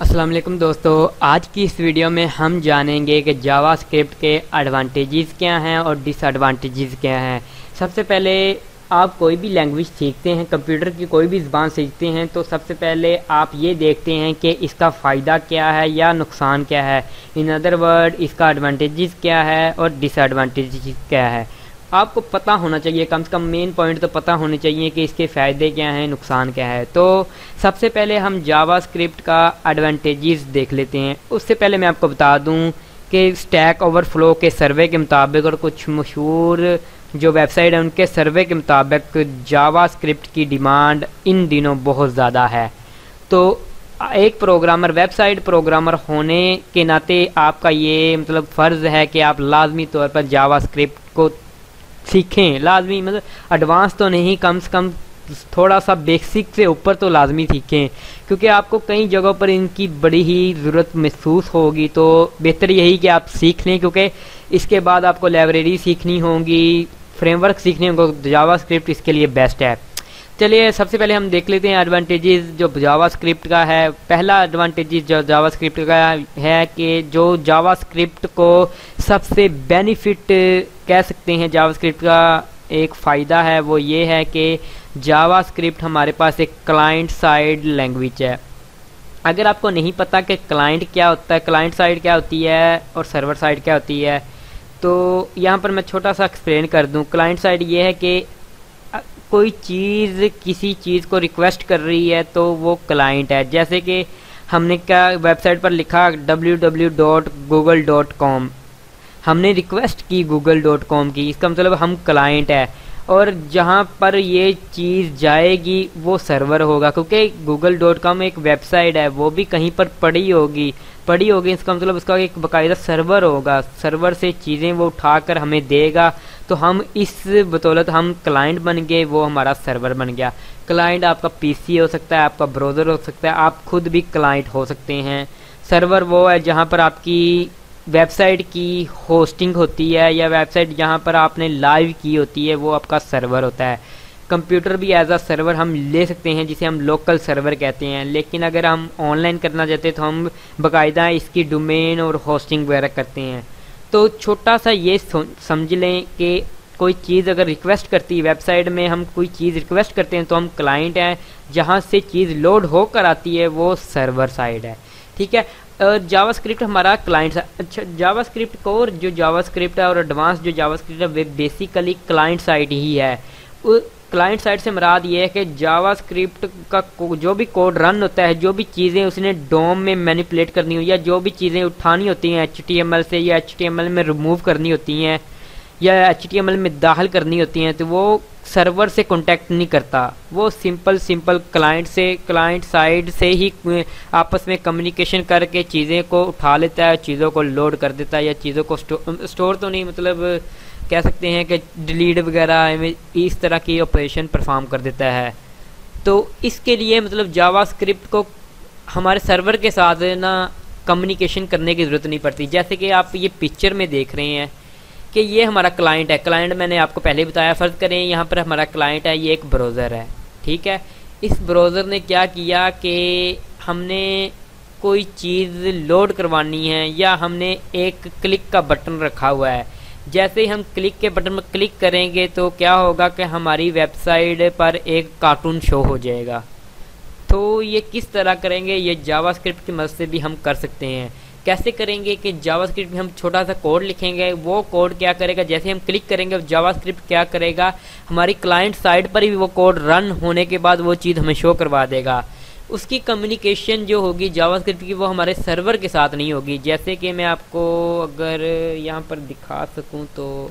अस्सलाम वालेकुम दोस्तों, आज की इस वीडियो में हम जानेंगे कि जावास्क्रिप्ट के एडवांटेजेस क्या हैं और डिसएडवांटेजेस क्या हैं। सबसे पहले आप कोई भी लैंग्वेज सीखते हैं, कंप्यूटर की कोई भी ज़बान सीखते हैं, तो सबसे पहले आप ये देखते हैं कि इसका फ़ायदा क्या है या नुकसान क्या है। इन अदर वर्ड, इसका एडवांटेजेस क्या है और डिसएडवांटेजेस क्या है। आपको पता होना चाहिए, कम से कम मेन पॉइंट तो पता होने चाहिए कि इसके फ़ायदे क्या हैं, नुकसान क्या है। तो सबसे पहले हम जावास्क्रिप्ट का एडवांटेजेस देख लेते हैं। उससे पहले मैं आपको बता दूं कि स्टैक ओवरफ्लो के सर्वे के मुताबिक और कुछ मशहूर जो वेबसाइट है उनके सर्वे के मुताबिक जावास्क्रिप्ट की डिमांड इन दिनों बहुत ज़्यादा है। तो एक प्रोग्रामर, वेबसाइट प्रोग्रामर होने के नाते आपका ये मतलब फ़र्ज़ है कि आप लाजमी तौर पर जावास्क्रिप्ट को सीखें। लाजमी मतलब एडवांस तो नहीं, कम से कम थोड़ा सा बेसिक से ऊपर तो लाजमी सीखें, क्योंकि आपको कई जगहों पर इनकी बड़ी ही ज़रूरत महसूस होगी। तो बेहतर यही कि आप सीख लें, क्योंकि इसके बाद आपको लाइब्रेरी सीखनी होगी, फ्रेमवर्क सीखने होंगे। जावास्क्रिप्ट इसके लिए बेस्ट है। चलिए सबसे पहले हम देख लेते हैं एडवांटेजेस जो जावास्क्रिप्ट का है। पहला एडवांटेजेस जो जावास्क्रिप्ट का है कि जो जावास्क्रिप्ट को सबसे बेनिफिट कह सकते हैं, जावास्क्रिप्ट का एक फ़ायदा है, वो ये है कि जावास्क्रिप्ट हमारे पास एक क्लाइंट साइड लैंग्वेज है। अगर आपको नहीं पता कि क्लाइंट क्या होता है, क्लाइंट साइड क्या होती है और सर्वर साइड क्या होती है, तो यहाँ पर मैं छोटा सा एक्सप्लेन कर दूँ। क्लाइंट साइड ये है कि कोई चीज़ किसी चीज़ को रिक्वेस्ट कर रही है तो वो क्लाइंट है। जैसे कि हमने क्या वेबसाइट पर लिखा www.google.com, हमने रिक्वेस्ट की google.com की, इसका मतलब हम क्लाइंट है। और जहाँ पर ये चीज़ जाएगी वो सर्वर होगा, क्योंकि google.com एक वेबसाइट है, वो भी कहीं पर पड़ी होगी। इसका मतलब उसका एक बाकायदा सर्वर होगा, सर्वर से चीज़ें वो उठाकर हमें देगा। तो हम इस बदौलत हम क्लाइंट बन गए, वो हमारा सर्वर बन गया। क्लाइंट आपका पीसी हो सकता है, आपका ब्राउज़र हो सकता है, आप खुद भी क्लाइंट हो सकते हैं। सर्वर वो है जहाँ पर आपकी वेबसाइट की होस्टिंग होती है, या वेबसाइट जहाँ पर आपने लाइव की होती है, वो आपका सर्वर होता है। कंप्यूटर भी एज अ सर्वर हम ले सकते हैं, जिसे हम लोकल सर्वर कहते हैं। लेकिन अगर हम ऑनलाइन करना चाहते हैं तो हम बाकायदा इसकी डोमेन और होस्टिंग वगैरह करते हैं। तो छोटा सा ये समझ लें कि कोई चीज़ अगर रिक्वेस्ट करती है, वेबसाइट में हम कोई चीज़ रिक्वेस्ट करते हैं तो हम क्लाइंट हैं, जहाँ से चीज़ लोड होकर आती है वो सर्वर साइड है। ठीक है, जावास्क्रिप्ट हमारा क्लाइंट। अच्छा, जावास्क्रिप्ट कोर जो जावास्क्रिप्ट है और एडवांस जो जावास्क्रिप्ट है वे बेसिकली क्लाइंट साइड ही है। क्लाइंट साइड से मुराद ये है कि जावास्क्रिप्ट का जो भी कोड रन होता है, जो भी चीज़ें उसने डोम में मैनिपुलेट करनी हो, या जो भी चीज़ें उठानी होती हैं HTML से, या HTML में रिमूव करनी होती हैं, या HTML में दाखिल करनी होती हैं, तो वो सर्वर से कांटेक्ट नहीं करता। वो सिंपल क्लाइंट साइड से ही आपस में कम्युनिकेशन करके चीज़ें को उठा लेता है, चीज़ों को लोड कर देता है, या चीज़ों को स्टोर तो नहीं, मतलब कह सकते हैं कि डिलीट वगैरह इस तरह की ऑपरेशन परफॉर्म कर देता है। तो इसके लिए मतलब जावास्क्रिप्ट को हमारे सर्वर के साथ ना कम्युनिकेशन करने की ज़रूरत नहीं पड़ती। जैसे कि आप ये पिक्चर में देख रहे हैं कि ये हमारा क्लाइंट है। क्लाइंट मैंने आपको पहले बताया, फ़र्ज़ करें यहाँ पर हमारा क्लाइंट है, ये एक ब्राउज़र है। ठीक है, इस ब्राउज़र ने क्या किया कि हमने कोई चीज़ लोड करवानी है, या हमने एक क्लिक का बटन रखा हुआ है। जैसे ही हम क्लिक के बटन पर क्लिक करेंगे तो क्या होगा कि हमारी वेबसाइट पर एक कार्टून शो हो जाएगा। तो ये किस तरह करेंगे, ये जावास्क्रिप्ट की मदद से भी हम कर सकते हैं। कैसे करेंगे कि जावास्क्रिप्ट में हम छोटा सा कोड लिखेंगे, वो कोड क्या करेगा, जैसे हम क्लिक करेंगे जावास्क्रिप्ट क्या करेगा, हमारी क्लाइंट साइड पर ही वो कोड रन होने के बाद वो चीज़ हमें शो करवा देगा। उसकी कम्युनिकेशन जो होगी जावास्क्रिप्ट की, वो हमारे सर्वर के साथ नहीं होगी। जैसे कि मैं आपको अगर यहाँ पर दिखा सकूँ तो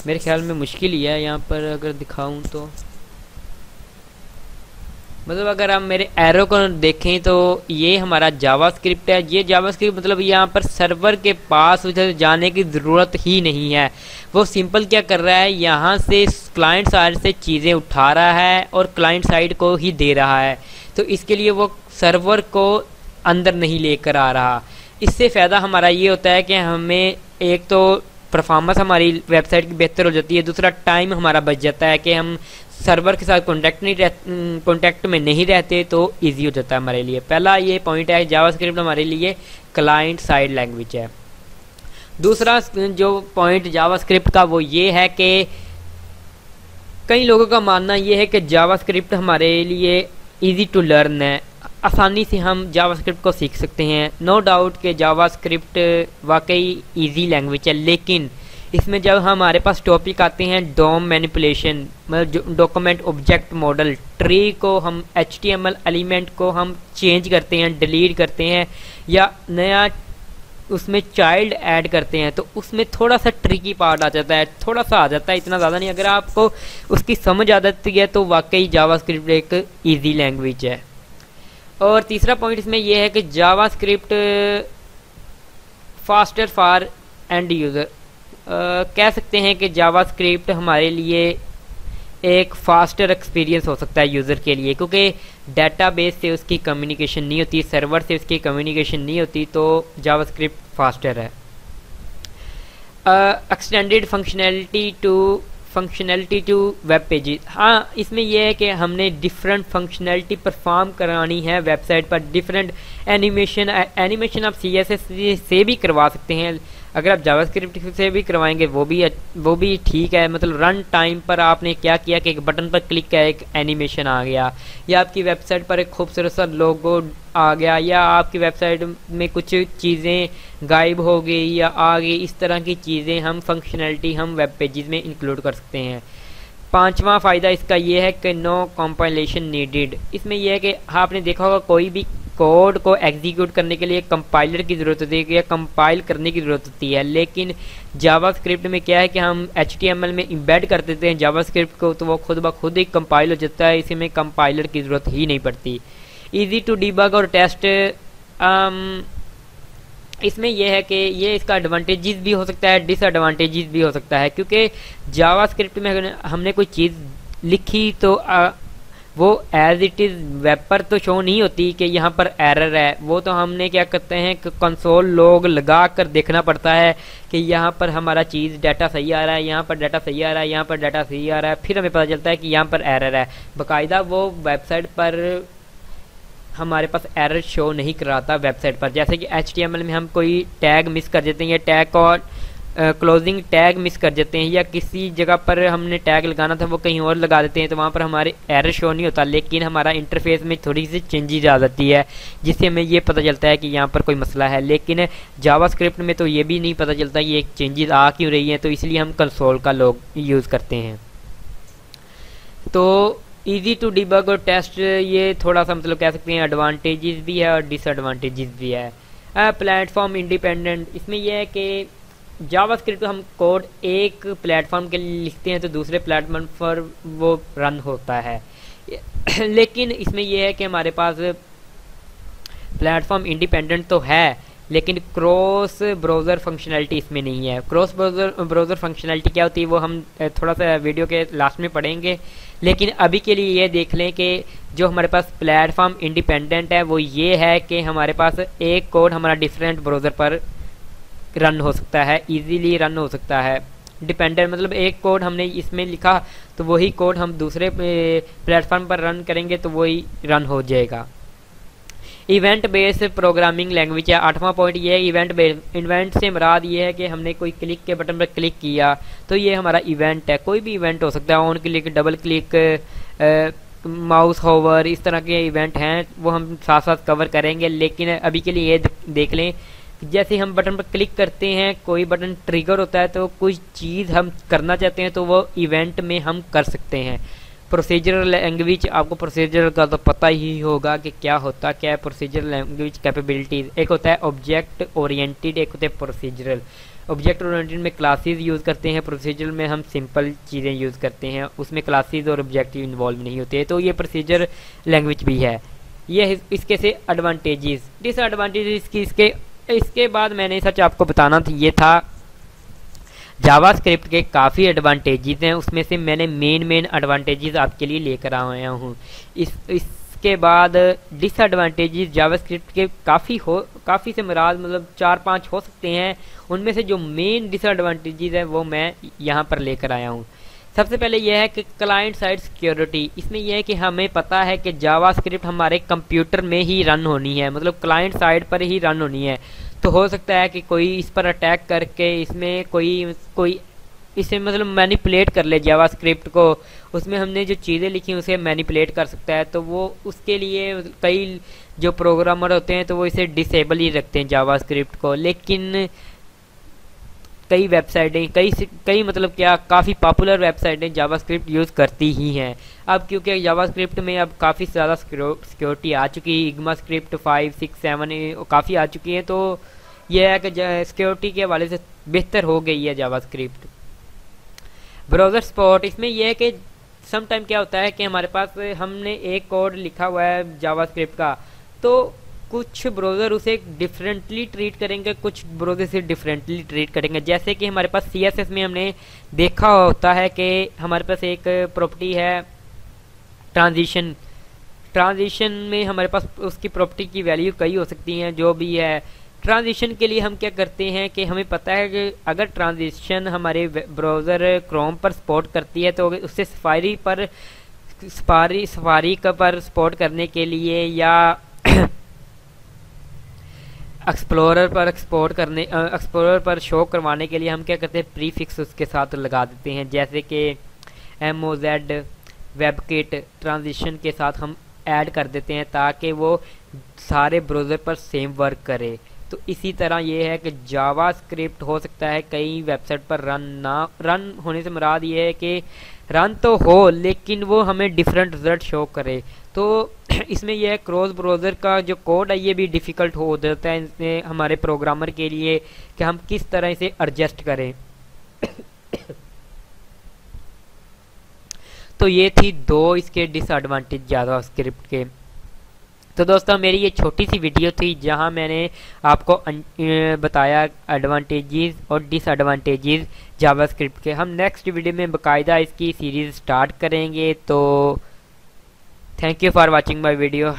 मेरे ख्याल में मुश्किल ही है यहाँ पर अगर दिखाऊँ तो, मतलब अगर हम मेरे एरो को देखें तो ये हमारा जावास्क्रिप्ट है। ये जावास्क्रिप्ट मतलब यहाँ पर सर्वर के पास उधर जाने की ज़रूरत ही नहीं है। वो सिंपल क्या कर रहा है, यहाँ से क्लाइंट साइड से चीज़ें उठा रहा है और क्लाइंट साइड को ही दे रहा है। तो इसके लिए वो सर्वर को अंदर नहीं लेकर आ रहा। इससे फ़ायदा हमारा ये होता है कि हमें एक तो परफॉर्मेंस हमारी वेबसाइट की बेहतर हो जाती है, दूसरा टाइम हमारा बच जाता है कि हम सर्वर के साथ कॉन्टैक्ट में नहीं रहते तो इजी हो जाता है हमारे लिए। पहला ये पॉइंट है, जावास्क्रिप्ट हमारे लिए क्लाइंट साइड लैंग्वेज है। दूसरा जो पॉइंट जावास्क्रिप्ट का वो ये है कि कई लोगों का मानना ये है कि जावास्क्रिप्ट हमारे लिए इजी टू लर्न है, आसानी से हम जावास्क्रिप्ट को सीख सकते हैं। नो डाउट कि जावास्क्रिप्ट वाकई इजी लैंग्वेज है, लेकिन इसमें जब हमारे पास टॉपिक आते हैं डॉम मैनिपुलेशन, मतलब डॉक्यूमेंट ऑब्जेक्ट मॉडल, ट्री को हम HTML एलिमेंट को हम चेंज करते हैं, डिलीट करते हैं या नया उसमें चाइल्ड ऐड करते हैं, तो उसमें थोड़ा सा ट्रिकी पार्ट आ जाता है, थोड़ा सा आ जाता है, इतना ज़्यादा नहीं। अगर आपको उसकी समझ आ जाती है तो वाकई जावास्क्रिप्ट एक ईजी लैंग्वेज है। और तीसरा पॉइंट इसमें यह है कि JavaScript faster for end user, कह सकते हैं कि जावास्क्रिप्ट हमारे लिए एक फास्टर एक्सपीरियंस हो सकता है यूज़र के लिए, क्योंकि डेटाबेस से उसकी कम्युनिकेशन नहीं होती, सर्वर से उसकी कम्युनिकेशन नहीं होती, तो जावास्क्रिप्ट फास्टर है। Extended functionality to web pages, हाँ इसमें यह है कि हमने डिफरेंट फंक्शनैलिटी परफॉर्म करानी है वेबसाइट पर। डिफरेंट एनिमेशन आप CSS से भी करवा सकते हैं, अगर आप जावास्क्रिप्ट से भी करवाएंगे वो भी ठीक है। मतलब रन टाइम पर आपने क्या किया कि एक बटन पर क्लिक किया, एक एनिमेशन आ गया, या आपकी वेबसाइट पर एक खूबसूरत सा लोगो आ गया, या आपकी वेबसाइट में कुछ चीज़ें गायब हो गई या आ गई, इस तरह की चीज़ें हम फंक्शनैलिटी हम वेब पेजेस में इंक्लूड कर सकते हैं। पांचवा फ़ायदा इसका ये है कि नो कंपाइलेशन नीडेड। इसमें यह है कि आपने देखा होगा कोई भी कोड को एग्जीक्यूट करने के लिए कंपाइलर की ज़रूरत होती है या कंपाइल करने की ज़रूरत होती है, लेकिन जावास्क्रिप्ट में क्या है कि हम HTML में इम्बेड कर देते हैं जावास्क्रिप्ट को, तो वो खुद ब खुद ही कंपाइल हो जाता है, इसी में कंपाइलर की ज़रूरत ही नहीं पड़ती। ईजी टू डिबग और टेस्ट, इसमें यह है कि ये इसका एडवांटेजेस भी हो सकता है, डिसएडवांटेजेस भी हो सकता है, क्योंकि जावास्क्रिप्ट में हमने कोई चीज़ लिखी तो वो एज इट इज़ वेब पर तो शो नहीं होती कि यहाँ पर एरर है, वो तो हमने क्या करते हैं कि कंसोल लॉग लगा कर देखना पड़ता है कि यहाँ पर हमारा चीज़ डाटा सही आ रहा है, यहाँ पर डाटा सही आ रहा है, यहाँ पर डाटा सही आ रहा है, फिर हमें पता चलता है कि यहाँ पर एरर है। बाकायदा वो वेबसाइट पर हमारे पास एरर शो नहीं कराता वेबसाइट पर। जैसे कि HTML में हम कोई टैग मिस कर देते हैं, या टैग को क्लोजिंग टैग मिस कर देते हैं, या किसी जगह पर हमने टैग लगाना था वो कहीं और लगा देते हैं, तो वहाँ पर हमारे एरर शो नहीं होता, लेकिन हमारा इंटरफेस में थोड़ी सी चेंजेस आ जाती है, जिससे हमें ये पता चलता है कि यहाँ पर कोई मसला है। लेकिन जावास्क्रिप्ट में तो ये भी नहीं पता चलता ये चेंजेस आ क्यों रही हैं, तो इसलिए हम कंसोल का लॉग यूज़ करते हैं। तो इजी टू डिबग और टेस्ट, ये थोड़ा सा मतलब कह सकते हैं एडवांटेजेस भी है और डिसएडवांटेजेस भी है। प्लेटफॉर्म इंडिपेंडेंट, इसमें यह है कि जावास्क्रिप्ट हम कोड एक प्लेटफॉर्म के लिए लिखते हैं तो दूसरे प्लेटफॉर्म पर वो रन होता है, लेकिन इसमें यह है कि हमारे पास प्लेटफॉर्म इंडिपेंडेंट तो है, लेकिन क्रॉस ब्राउज़र फंक्शनैलिटी इसमें नहीं है। क्रॉस ब्राउज़र फंक्शनैलिटी क्या होती है वो हम थोड़ा सा वीडियो के लास्ट में पढ़ेंगे, लेकिन अभी के लिए ये देख लें कि जो हमारे पास प्लेटफॉर्म इंडिपेंडेंट है वो ये है कि हमारे पास एक कोड हमारा डिफरेंट ब्राउज़र पर रन हो सकता है, इजीली रन हो सकता है। डिपेंडेंट मतलब एक कोड हमने इसमें लिखा तो वही कोड हम दूसरे प्लेटफॉर्म पर रन करेंगे तो वही रन हो जाएगा। इवेंट बेस्ड प्रोग्रामिंग लैंग्वेज है। 8वां पॉइंट ये है इवेंट बेस्ड। इवेंट से मुराद ये है कि हमने कोई क्लिक के बटन पर क्लिक किया तो ये हमारा इवेंट है, कोई भी इवेंट हो सकता है, on click, double click, mouse hover, इस तरह के इवेंट हैं, वो हम साथ साथ कवर करेंगे। लेकिन अभी के लिए ये देख लें, जैसे हम बटन पर क्लिक करते हैं, कोई बटन ट्रिगर होता है तो कोई चीज़ हम करना चाहते हैं तो वो इवेंट में हम कर सकते हैं। प्रोसीजरल लैंग्वेज, आपको प्रोसीजर का तो पता ही होगा कि क्या होता क्या है। प्रोसीजरल लैंग्वेज कैपेबिलिटीज, एक होता है ऑब्जेक्ट ओरिएंटेड, एक होता है प्रोसीजरल। ऑब्जेक्ट ओरिएंटेड में क्लासेस यूज़ करते हैं, प्रोसीजरल में हम सिंपल चीज़ें यूज़ करते हैं, उसमें क्लासेस और ऑब्जेक्टिव इन्वॉल्व नहीं होते, तो ये प्रोसीजर लैंग्वेज भी है। ये इसके से एडवांटेजेस। डिसएडवांटेजेस की इसके बाद मैंने सच आपको बताना था, ये था जावास्क्रिप्ट के काफ़ी एडवांटेजेस हैं, उसमें से मैंने मेन एडवांटेजेस आपके लिए लेकर आया हूँ। इसके बाद डिसएडवांटेजेस जावास्क्रिप्ट के काफ़ी से मुराद मतलब 4-5 हो सकते हैं, उनमें से जो मेन डिसएडवांटेजेस है वो मैं यहाँ पर लेकर आया हूँ। सबसे पहले यह है कि क्लाइंट साइड सिक्योरिटी। इसमें यह है कि हमें पता है कि जावास्क्रिप्ट हमारे कंप्यूटर में ही रन होनी है, मतलब क्लाइंट साइड पर ही रन होनी है। तो हो सकता है कि कोई इस पर अटैक करके इसमें कोई इसे मतलब मैनिपुलेट कर ले जावास्क्रिप्ट को, उसमें हमने जो चीज़ें लिखी उसे मैनिपुलेट कर सकता है। तो वो उसके लिए कई जो प्रोग्रामर होते हैं तो वो इसे डिसेबल ही रखते हैं जावास्क्रिप्ट को। लेकिन कई वेबसाइटें कई मतलब क्या काफ़ी पॉपुलर वेबसाइटें जावास्क्रिप्ट यूज़ करती ही हैं। अब क्योंकि जावास्क्रिप्ट में अब काफ़ी ज़्यादा सिक्योरिटी आ चुकी है, इग्मा स्क्रिप्ट 5, 6, 7 काफ़ी आ चुकी है। तो यह है कि सिक्योरिटी के हवाले से बेहतर हो गई है जावास्क्रिप्ट। ब्राउज़र सपोर्ट, इसमें यह है कि सम टाइम क्या होता है कि हमारे पास हमने एक कोड लिखा हुआ है जावास्क्रिप्ट का, तो कुछ ब्राउज़र उसे डिफरेंटली ट्रीट करेंगे, कुछ ब्राउज़र से डिफरेंटली ट्रीट करेंगे। जैसे कि हमारे पास CSS में हमने देखा होता है कि हमारे पास एक प्रॉपर्टी है ट्रांजिशन में हमारे पास उसकी प्रॉपर्टी की वैल्यू कई हो सकती हैं। जो भी है ट्रांजिशन के लिए हम क्या करते हैं कि हमें पता है कि अगर ट्रांजिशन हमारे ब्राउज़र क्रोम पर सपोर्ट करती है तो उससे सफारी पर सपोर्ट करने के लिए या एक्सप्लोरर पर शो करवाने के लिए हम क्या करते हैं, प्रीफिक्स उसके साथ लगा देते हैं। जैसे कि MOZ WebKit ट्रांजिशन के साथ हम ऐड कर देते हैं ताकि वो सारे ब्राउज़र पर सेम वर्क करे। तो इसी तरह ये है कि जावास्क्रिप्ट हो सकता है कई वेबसाइट पर रन होने से मुराद ये है कि रन तो हो लेकिन वो हमें डिफरेंट रिजल्ट शो करे। तो इसमें यह क्रॉस ब्राउज़र का जो कोड है ये भी डिफ़िकल्ट हो जाता है इसमें हमारे प्रोग्रामर के लिए कि हम किस तरह इसे एडजस्ट करें। तो ये थी दो इसके डिसएडवांटेज जावास्क्रिप्ट के। तो दोस्तों मेरी ये छोटी सी वीडियो थी जहां मैंने आपको बताया एडवांटेजेस और डिसएडवांटेजेस जावास्क्रिप्ट के। हम नेक्स्ट वीडियो में बाकायदा इसकी सीरीज़ स्टार्ट करेंगे। तो thank you for watching my video.